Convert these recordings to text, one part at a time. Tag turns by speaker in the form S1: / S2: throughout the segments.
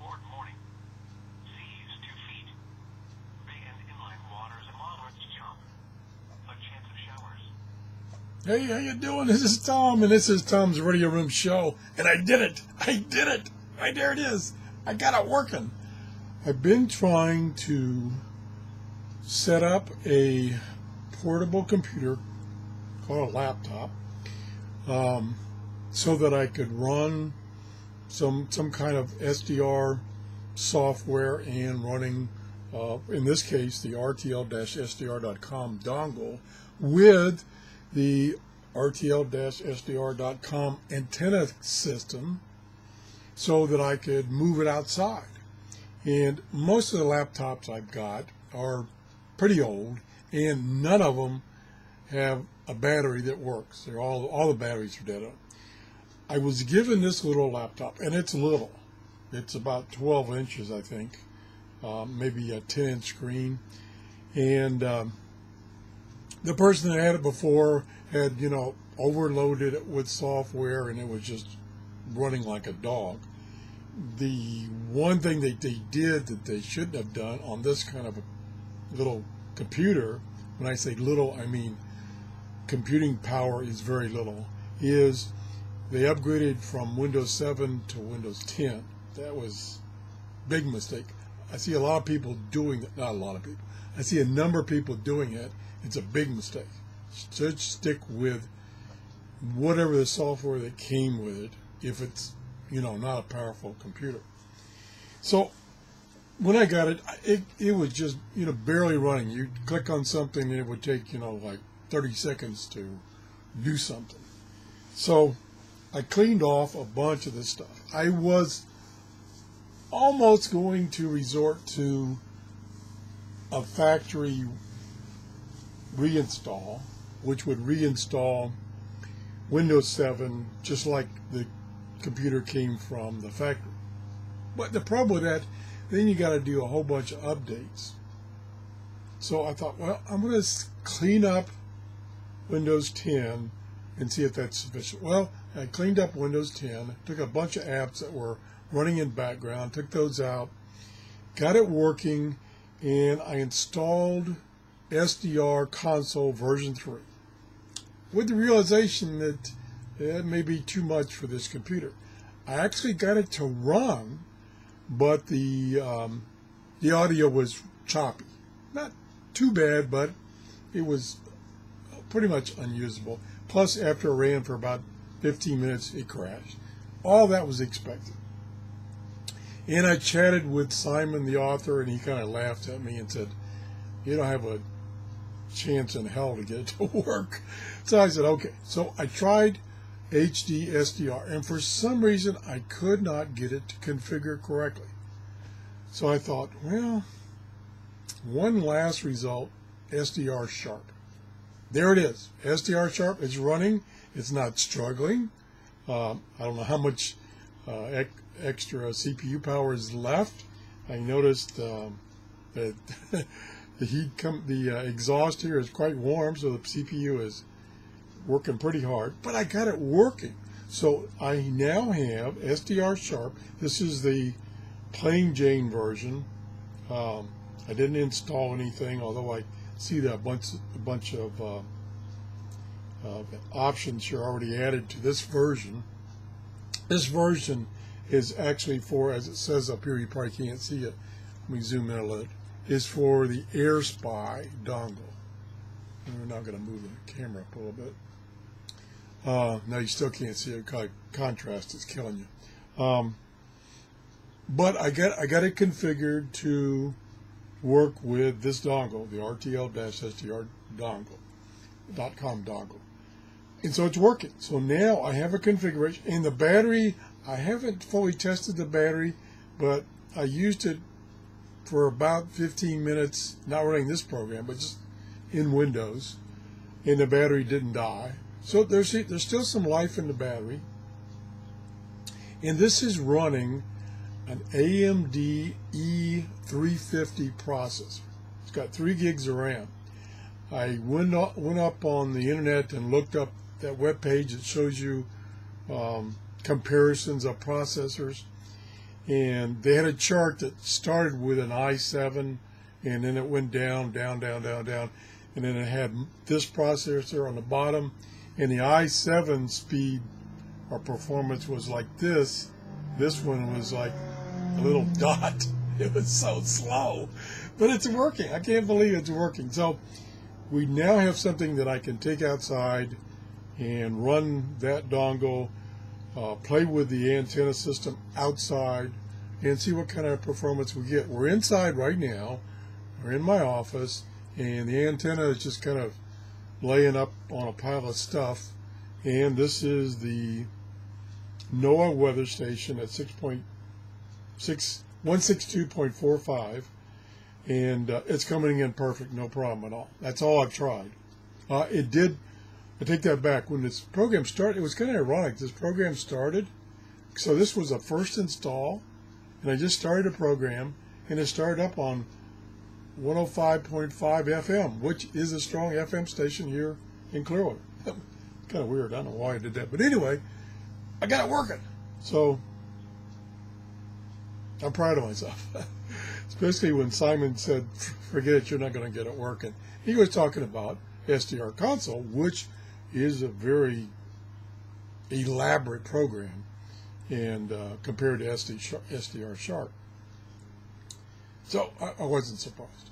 S1: Port morning. Seas 2 feet. Bay and inland waters a moderate chop. A chance of showers.
S2: Hey, how you doing? This is Tom, and this is Tom's Radio Room Show. And I did it. Right there it is. I got it working. I've been trying to set up a portable computer called a laptop so that I could run some kind of SDR software and running, in this case, the RTL-SDR.com dongle with the RTL-SDR.com antenna system so that I could move it outside. And most of the laptops I've got are pretty old, and none of them have a battery that works. They're all the batteries are dead. I was given this little laptop, and it's little. It's about 12 inches, I think, maybe a 10-inch screen. And the person that had it before had, overloaded it with software, and it was just running like a dog. The one thing that they did that they shouldn't have done on this kind of a little computer, when I say little, I mean computing power is very little, is they upgraded from Windows 7 to Windows 10. That was a big mistake. I see a lot of people doing it. Not a lot of people. I see a number of people doing it. It's a big mistake. Just stick with whatever the software that came with it, if it's, not a powerful computer. So when I got it, it was just, barely running. You click on something and it would take, like 30 seconds to do something. So I cleaned off a bunch of this stuff. I was almost going to resort to a factory reinstall, which would reinstall Windows 7 just like the computer came from the factory. But the problem with that, then you got to do a whole bunch of updates. So I thought, well, I'm going to clean up Windows 10 and see if that's sufficient. Well, I cleaned up Windows 10, took a bunch of apps that were running in background, took those out, got it working, and I installed SDR console version 3 with the realization that it may be too much for this computer. I actually got it to run, but the audio was choppy. Not too bad, but it was pretty much unusable. Plus, after it ran for about 15 minutes, it crashed. All that was expected. And I chatted with Simon, the author, and he kind of laughed at me and said, "You don't have a chance in hell to get it to work." So I said, okay. So I tried HD SDR, and for some reason I could not get it to configure correctly. So I thought, well, one last result, SDR Sharp. There it is. SDR Sharp is running. It's not struggling. I don't know how much extra CPU power is left. I noticed that the exhaust here is quite warm, so the CPU is working pretty hard. But I got it working. So I now have SDR Sharp. This is the plain Jane version. I didn't install anything, although I see that a bunch of options here already added to this version. This version is actually for, as it says up here, you probably can't see it. Let me zoom in a little. Is for the AirSpy dongle. And we're now going to move the camera up a little bit. Now you still can't see it. Contrast is killing you. But I got it configured to work with this dongle, the RTL-SDR.com dongle. And so it's working. So now I have a configuration. And the battery, I haven't fully tested the battery, but I used it for about 15 minutes, not running this program, but just in Windows, and the battery didn't die. So there's still some life in the battery. And this is running an AMD E350 processor. It's got 3 gigs of RAM. I went up on the internet and looked up that web page that shows you comparisons of processors. and they had a chart that started with an i7, and then it went down, down, down, down, down, and then it had this processor on the bottom, and the i7 speed or performance was like this. This one was like a little dot. It was so slow, but it's working. I can't believe it's working. So we now have something that I can take outside and run that dongle, play with the antenna system outside, and see what kind of performance we get. We're inside right now. We're in my office, and the antenna is just kind of laying up on a pile of stuff. And this is the NOAA weather station at 162.45, and it's coming in perfect, no problem at all. That's all I've tried. I take that back. When this program started, it was kind of ironic. This program started, so this was a first install, and I just started a program, and it started up on 105.5 FM, which is a strong FM station here in Clearwater. Kind of weird. I don't know why I did that, but anyway, I got it working. So I'm proud of myself, especially when Simon said, "Forget it, you're not going to get it working." He was talking about SDR console, which is a very elaborate program, and compared to SDR Sharp. So I wasn't surprised.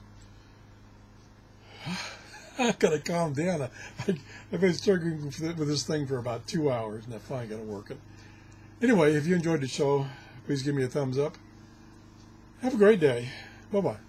S2: I gotta calm down. I've been struggling with this thing for about 2 hours, and I finally got it working. Anyway, if you enjoyed the show, please give me a thumbs up. Have a great day. Bye-bye.